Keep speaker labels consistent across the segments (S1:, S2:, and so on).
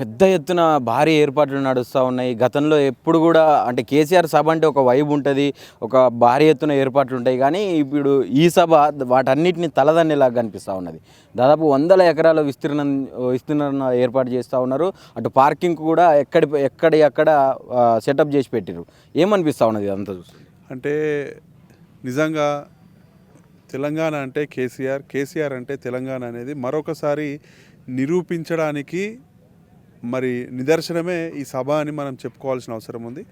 S1: పెద్ద ఎత్తున భారీ ఏర్పాట్లు నడుస్తూ ఉన్నాయి. గతంలో ఎప్పుడు కూడా అంటే కేసీఆర్ సభ అంటే ఒక వైబ్ ఉంటుంది, ఒక భారీ ఎత్తున ఏర్పాట్లు ఉంటాయి. కానీ ఇప్పుడు ఈ సభ వాటన్నిటిని తలదన్నేలాగా కనిపిస్తూ ఉన్నది. దాదాపు 100 ఎకరాల విస్తీర్ణ ఏర్పాటు చేస్తూ ఉన్నారు. అటు పార్కింగ్ కూడా ఎక్కడ సెటప్ చేసి పెట్టారు. ఏమనిపిస్తూ ఉన్నది అంతా చూసి?
S2: అంటే నిజంగా తెలంగాణ అంటే కేసీఆర్ అంటే తెలంగాణ అనేది మరొకసారి నిరూపించడానికి మరి నిదర్శనమే ఈ సభ అని మనం చెప్పుకోవాల్సిన అవసరం ఉంది.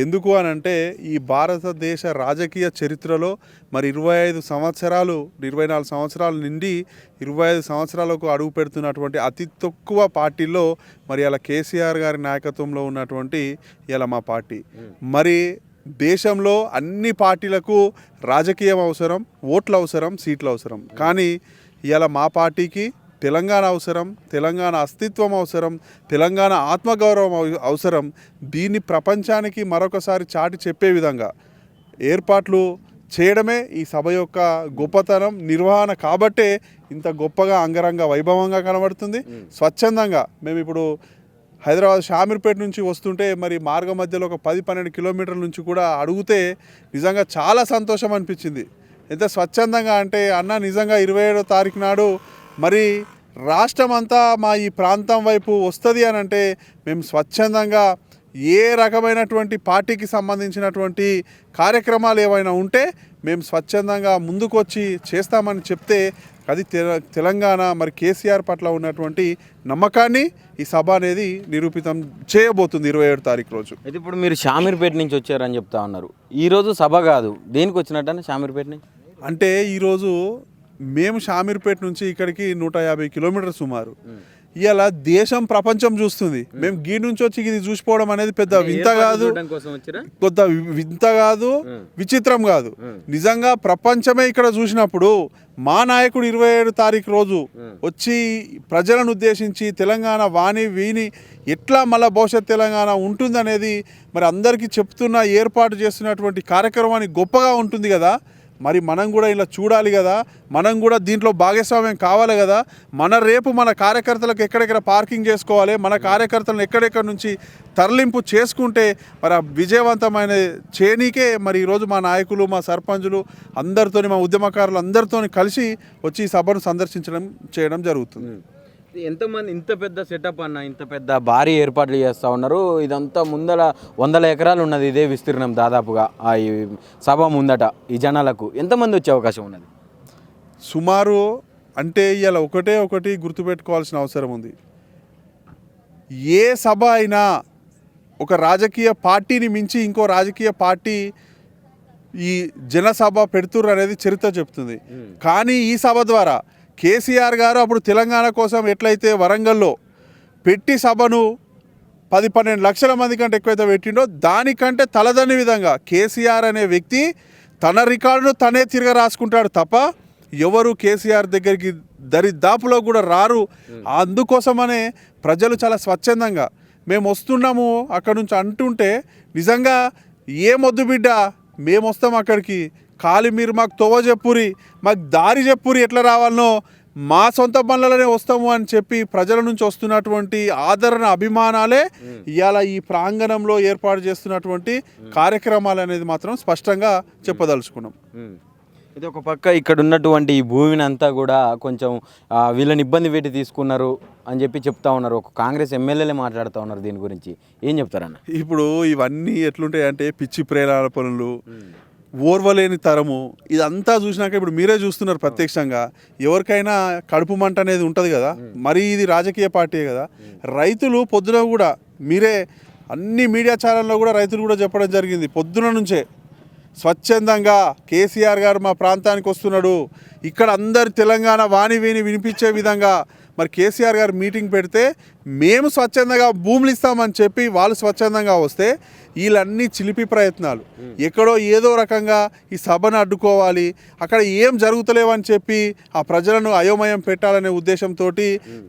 S2: ఎందుకు అని అంటే ఈ భారతదేశ రాజకీయ చరిత్రలో మరి 24 సంవత్సరాలు నుండి 25 సంవత్సరాలకు అడుగు పెడుతున్నటువంటి అతి తక్కువ పార్టీలో మరి ఇలా కేసీఆర్ గారి నాయకత్వంలో ఉన్నటువంటి ఇలా మా పార్టీ. మరి దేశంలో అన్ని పార్టీలకు రాజకీయం అవసరం, ఓట్లు అవసరం, సీట్లు అవసరం. కానీ ఇలా మా పార్టీకి తెలంగాణ అవసరం, తెలంగాణ అస్తిత్వం అవసరం, తెలంగాణ ఆత్మగౌరవం అవసరం. దీన్ని ప్రపంచానికి మరొకసారి చాటి చెప్పే విధంగా ఏర్పాట్లు చేయడమే ఈ సభ యొక్క గొప్పతనం, నిర్వహణ. కాబట్టే ఇంత గొప్పగా అంగరంగ వైభవంగా కనబడుతుంది. స్వచ్ఛందంగా మేము ఇప్పుడు హైదరాబాద్ షామీర్పేట నుంచి వస్తుంటే మరి మార్గ మధ్యలో ఒక 10-12 కిలోమీటర్ల నుంచి కూడా అడిగితే నిజంగా చాలా సంతోషం అనిపించింది. ఎంత స్వచ్ఛందంగా అంటే అన్న నిజంగా 27వ తారీఖు నాడు మరి రాష్ట్రం అంతా మా ఈ ప్రాంతం వైపు వస్తుంది అని అంటే మేము స్వచ్ఛందంగా ఏ రకమైనటువంటి పార్టీకి సంబంధించినటువంటి కార్యక్రమాలు ఏవైనా ఉంటే మేము స్వచ్ఛందంగా ముందుకొచ్చి చేస్తామని చెప్తే అది తెలంగాణ మరి కేసీఆర్ పట్ల ఉన్నటువంటి నమ్మకాన్ని ఈ సభ అనేది నిరూపితం చేయబోతుంది 27వ తారీఖు రోజు.
S1: అయితే ఇప్పుడు మీరు షామీర్పేట నుంచి వచ్చారని చెప్తా ఉన్నారు. ఈరోజు సభ కాదు, దేనికి వచ్చినట్టనే షామీర్పేట నుంచి?
S2: అంటే ఈరోజు మేము షామీర్పేట నుంచి ఇక్కడికి 150 కిలోమీటర్లు సుమారు. ఇలా దేశం ప్రపంచం చూస్తుంది. మేము గీ నుంచి వచ్చి ఇది చూసిపోవడం అనేది పెద్ద వింత కాదు, విచిత్రం కాదు. నిజంగా ప్రపంచమే ఇక్కడ చూసినప్పుడు మా నాయకుడు 27 తారీఖు రోజు వచ్చి ప్రజలను ఉద్దేశించి తెలంగాణ వాణి వీని ఎట్లా మళ్ళా భవిష్యత్ తెలంగాణ ఉంటుందనేది మరి అందరికీ చెప్తున్న ఏర్పాటు చేస్తున్నటువంటి కార్యక్రమాన్ని గొప్పగా ఉంటుంది కదా. మరి మనం కూడా ఇలా చూడాలి కదా, మనం కూడా దీంట్లో భాగస్వామ్యం కావాలి కదా. రేపు మన కార్యకర్తలకు ఎక్కడెక్కడ పార్కింగ్ చేసుకోవాలి, మన కార్యకర్తలను ఎక్కడెక్కడ నుంచి తరలింపు చేసుకుంటే మరి ఆ విజయవంతమైన చేనీకే మరి ఈరోజు మా నాయకులు, మా సర్పంచులు అందరితోని, మా ఉద్యమకారులు అందరితో కలిసి వచ్చి ఈ సభను చేయడం జరుగుతుంది.
S1: ఎంతమంది ఇంత పెద్ద సెటప్ అన్న, ఇంత పెద్ద భారీ ఏర్పాట్లు చేస్తూ ఉన్నారు. ఇదంతా ముందర 100 ఎకరాలు ఉన్నది, ఇదే విస్తీర్ణం దాదాపుగా. ఈ సభ ముందట ఈ జనాలకు ఎంతమంది వచ్చే అవకాశం ఉన్నది?
S2: సుమారు అంటే ఇలా ఒకటి గుర్తుపెట్టుకోవాల్సిన అవసరం ఉంది. ఏ సభ అయినా ఒక రాజకీయ పార్టీని మించి ఇంకో రాజకీయ పార్టీ ఈ జనసభ పెడుతుర్రు అనేది చరిత్ర చెప్తుంది. కానీ ఈ సభ ద్వారా కేసీఆర్ గారు అప్పుడు తెలంగాణ కోసం ఎట్లయితే వరంగల్లో పెట్టి సభను 10-12 లక్షల మంది కంటే ఎక్కువైతే పెట్టిండో దానికంటే తలదని విధంగా కేసీఆర్ అనే వ్యక్తి తన రికార్డును తనే తిరగ రాసుకుంటాడు తప్ప ఎవరు కేసీఆర్ దగ్గరికి దరిదాపులో కూడా రారు. అందుకోసమనే ప్రజలు చాలా స్వచ్ఛందంగా మేము వస్తున్నాము అక్కడ నుంచి అంటుంటే నిజంగా ఏమొద్దు బిడ్డ, మేము వస్తాం అక్కడికి, ఖాళీ మీరు మాకు తోవ చెప్పురి, మాకు దారి చెప్పురి, ఎట్లా రావాలనో మా సొంత పనులలోనే వస్తాము అని చెప్పి ప్రజల నుంచి వస్తున్నటువంటి ఆదరణ, అభిమానాలే ఇవాళ ఈ ప్రాంగణంలో ఏర్పాటు చేస్తున్నటువంటి కార్యక్రమాలు అనేది మాత్రం స్పష్టంగా చెప్పదలుచుకున్నాం.
S1: ఇది ఒక పక్క ఇక్కడ ఉన్నటువంటి ఈ భూమిని అంతా కూడా కొంచెం వీళ్ళని ఇబ్బంది పెట్టి తీసుకున్నారు అని చెప్పి చెప్తా ఉన్నారు. ఒక కాంగ్రెస్ ఎమ్మెల్యేలే మాట్లాడుతూ ఉన్నారు. దీని గురించి ఏం చెప్తారన్న?
S2: ఇప్పుడు ఇవన్నీ ఎట్లుంటాయి అంటే పిచ్చి ప్రేరణ పనులు, ఓర్వలేని తరము, ఇదంతా చూసినాక ఇప్పుడు మీరే చూస్తున్నారు ప్రత్యక్షంగా. ఎవరికైనా కడుపు మంట అనేది ఉంటుంది కదా, మరి ఇది రాజకీయ పార్టీ కదా. రైతులు పొద్దున కూడా మీరే అన్ని మీడియా ఛానల్లో కూడా రైతులు కూడా చెప్పడం జరిగింది. పొద్దున నుంచే స్వచ్ఛందంగా కేసీఆర్ గారు మా ప్రాంతానికి వస్తున్నాడు, ఇక్కడ అందరు తెలంగాణ వాణి వీని వినిపించే విధంగా మరి కేసీఆర్ గారు మీటింగ్ పెడితే మేము స్వచ్ఛందంగా భూములు ఇస్తామని చెప్పి వాళ్ళు స్వచ్ఛందంగా వస్తే వీళ్ళన్నీ చిలిపి ప్రయత్నాలు, ఎక్కడో ఏదో రకంగా ఈ సభను అడ్డుకోవాలి, అక్కడ ఏం జరుగుతలేవని చెప్పి ఆ ప్రజలను అయోమయం పెట్టాలనే ఉద్దేశంతో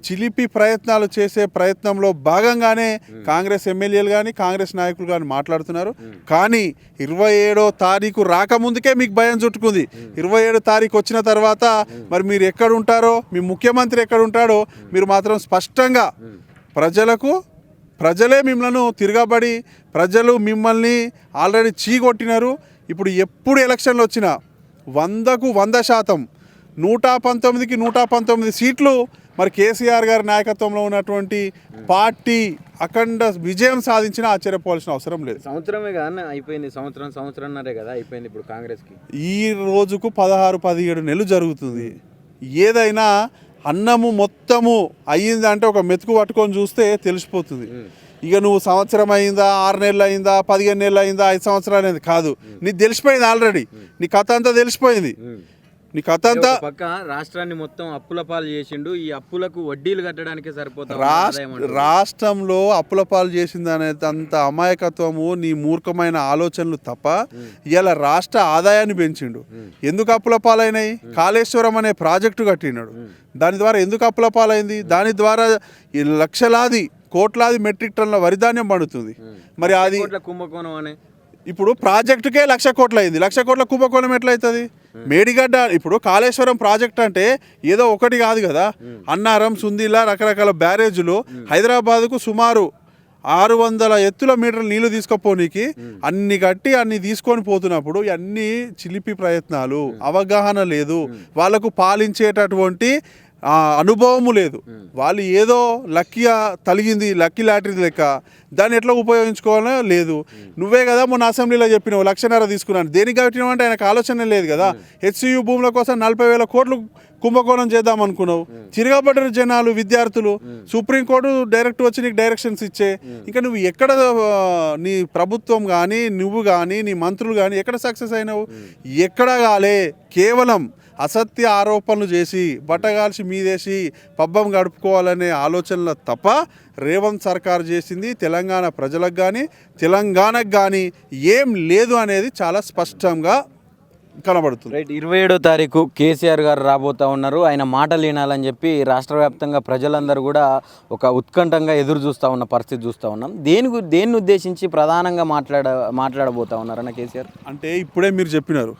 S2: చిలిపి ప్రయత్నాలు చేసే ప్రయత్నంలో భాగంగానే కాంగ్రెస్ ఎమ్మెల్యేలు కానీ కాంగ్రెస్ నాయకులు కానీ మాట్లాడుతున్నారు. కానీ 27వ తారీఖు రాకముందుకే మీకు భయం చుట్టుకుంది. 27 తారీఖు వచ్చిన తర్వాత మరి మీరు ఎక్కడ ఉంటారో, మీ ముఖ్యమంత్రి ఎక్కడ ఉంటాడో మీరు మాత్రం స్పష్టంగా ప్రజలే మిమ్మల్ని తిరగబడి ప్రజలు మిమ్మల్ని ఆల్రెడీ చీగొట్టినారు. ఇప్పుడు ఎప్పుడు ఎలక్షన్లు వచ్చినా 100కు 100%, 119కి 119 సీట్లు మరి కేసీఆర్ గారి నాయకత్వంలో ఉన్నటువంటి పార్టీ అఖండ విజయం సాధించినా ఆశ్చర్యపోవాల్సిన అవసరం లేదు.
S1: సంవత్సరమే కదా అయిపోయింది, సంవత్సరంన్నరే కదా అయిపోయింది ఇప్పుడు కాంగ్రెస్కి.
S2: ఈ రోజుకు 16-17 నెలలు జరుగుతుంది. ఏదైనా అన్నము మొత్తము అయ్యిందంటే ఒక మెతుకు పట్టుకొని చూస్తే తెలిసిపోతుంది. ఇక నువ్వు సంవత్సరం అయిందా, 6 నెలలు అయిందా, 15 నెలలు అయిందా, 5 సంవత్సరాలు అయింది కాదు, నీకు తెలిసిపోయింది ఆల్రెడీ. నీ కథ అంతా తెలిసిపోయింది. నీ కథ అంతా
S1: పక్క రాష్ట్రాన్ని మొత్తం అప్పుల పాలు చేసిండు. ఈ అప్పులకు వడ్డీలు కట్టడానికే సరిపోతుంది.
S2: రాష్ట్రంలో అప్పుల పాలు చేసింది అనేది అంత అమాయకత్వము, నీ మూర్ఖమైన ఆలోచనలు తప్ప ఇలా రాష్ట్ర ఆదాయాన్ని పెంచిండు. ఎందుకు అప్పుల పాలైనాయి? కాళేశ్వరం అనే ప్రాజెక్టు కట్టినాడు. దాని ద్వారా ఎందుకు అప్పుల పాలైంది? దాని ద్వారా లక్షలాది కోట్లాది మెట్రిక్ టన్నుల వరిధాన్యం పండుతుంది. మరి అది
S1: కుంభకోణం అనే
S2: ఇప్పుడు ప్రాజెక్టుకే 1,00,000 కోట్లు అయింది. 1,00,000 కోట్ల కుంభకోణం ఎట్లయితుంది? మేడిగడ్డ ఇప్పుడు కాళేశ్వరం ప్రాజెక్ట్ అంటే ఏదో ఒకటి కాదు కదా. అన్నారం, సుందిలా రకరకాల బ్యారేజీలు హైదరాబాద్కు సుమారు 600 ఎత్తుల మీటర్ల నీళ్లు తీసుకుపోనీకి అన్ని కట్టి అన్ని తీసుకొని పోతున్నప్పుడు అన్ని చిలిపి ప్రయత్నాలు, అవగాహన లేదు, వాళ్ళకు పాలించేటటువంటి అనుభవము లేదు. వాళ్ళు ఏదో లక్కీగా తలిగింది, లక్కీ లాటరీ లెక్క దాన్ని ఎట్లా ఉపయోగించుకోవాలో లేదు. నువ్వే కదా మొన్న అసెంబ్లీలో చెప్పినావు 1,00,000 తీసుకున్నాను. దేనికి కట్టినావు అంటే ఆయనకు ఆలోచన లేదు కదా. హెచ్సియు భూముల కోసం 40,000 కోట్లు కుంభకోణం చేద్దాం అనుకున్నావు. తిరగబడ్డారు జనాలు, విద్యార్థులు. సుప్రీంకోర్టు డైరెక్ట్ వచ్చి నీకు డైరెక్షన్స్ ఇచ్చే. ఇంకా నువ్వు ఎక్కడ నీ ప్రభుత్వం కానీ నువ్వు కానీ నీ మంత్రులు కానీ ఎక్కడ సక్సెస్ అయినావు? ఎక్కడ కాలే. కేవలం అసత్య ఆరోపణలు చేసి బట్టగాల్చి మీదేసి పబ్బం గడుపుకోవాలనే ఆలోచనలు తప్ప రేవంత్ సర్కార్ చేసింది తెలంగాణ ప్రజలకు కానీ తెలంగాణకు కానీ ఏం లేదు అనేది చాలా స్పష్టంగా కనబడుతుంది.
S1: రైట్. 27వ తారీఖు కేసీఆర్ గారు రాబోతూ ఉన్నారు. ఆయన మాటలు వినాలని చెప్పి రాష్ట్ర వ్యాప్తంగా ప్రజలందరూ కూడా ఒక ఉత్కంఠంగా ఎదురు చూస్తూ ఉన్న పరిస్థితి చూస్తూ ఉన్నాం. దేన్ని ఉద్దేశించి ప్రధానంగా మాట్లాడబోతూ ఉన్నారన్న కేసీఆర్
S2: అంటే ఇప్పుడే మీరు చెప్పినారు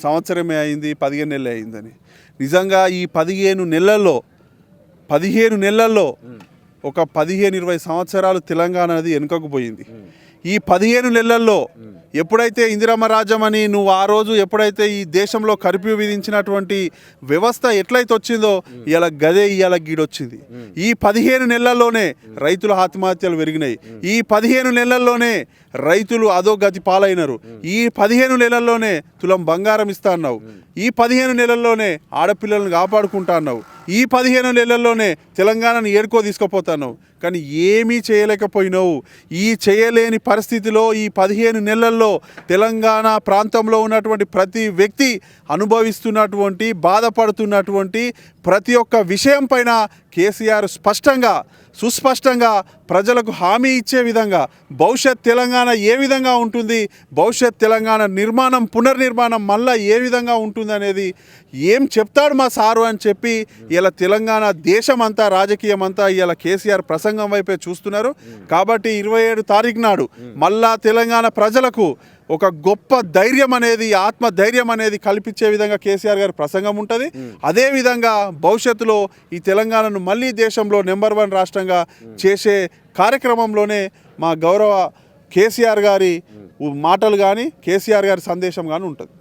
S2: సంవత్సరమే అయింది, 15 నెలలు అయిందని. నిజంగా ఈ 15 నెలల్లో ఒక 15-20 సంవత్సరాలు తెలంగాణ అనేది వెనుకకు పోయింది. ఈ 15 నెలల్లో ఎప్పుడైతే ఇందిరమ్మ రాజ్యం అని నువ్వు ఆ రోజు ఎప్పుడైతే ఈ దేశంలో కర్ఫ్యూ విధించినటువంటి వ్యవస్థ ఎట్లయితే వచ్చిందో ఇలా గదే ఇవాళ గీడొచ్చింది. ఈ 15 నెలల్లోనే రైతుల ఆత్మహత్యలు పెరిగినాయి. ఈ 15 నెలల్లోనే రైతులు అదో గతి పాలైనరు. ఈ 15 నెలల్లోనే తులం బంగారం ఇస్తా అన్నావు. ఈ 15 నెలల్లోనే ఆడపిల్లలను కాపాడుకుంటా అన్నావు. ఈ 15 నెలల్లోనే తెలంగాణను ఏడుకో తీసుకుపోతున్నావు. కానీ ఏమీ చేయలేకపోయినావు. ఈ చేయలేని పరిస్థితిలో ఈ 15 నెలల్లో తెలంగాణ ప్రాంతంలో ఉన్నటువంటి ప్రతి వ్యక్తి అనుభవిస్తున్నటువంటి బాధపడుతున్నటువంటి ప్రతి ఒక్క విషయం పైన కేసీఆర్ సుస్పష్టంగా ప్రజలకు హామీ ఇచ్చే విధంగా భవిష్యత్ తెలంగాణ ఏ విధంగా ఉంటుంది, భవిష్యత్ తెలంగాణ పునర్నిర్మాణం మళ్ళా ఏ విధంగా ఉంటుంది అనేది ఏం చెప్తాడు మా సారు అని చెప్పి ఇలా తెలంగాణ దేశమంతా రాజకీయం అంతా ఇలా కేసీఆర్ ప్రసంగం వైపే చూస్తున్నారు. కాబట్టి 27 తారీఖు నాడు మళ్ళా తెలంగాణ ప్రజలకు ఒక గొప్ప ధైర్యం అనేది, ఆత్మధైర్యం అనేది కల్పించే విధంగా కేసీఆర్ గారి ప్రసంగం ఉంటుంది. అదేవిధంగా భవిష్యత్తులో ఈ తెలంగాణను మళ్ళీ దేశంలో నెంబర్ 1 రాష్ట్రంగా చేసే కార్యక్రమంలోనే మా గౌరవ కేసీఆర్ గారి మాటలు కానీ కేసీఆర్ గారి సందేశం కానీ ఉంటుంది.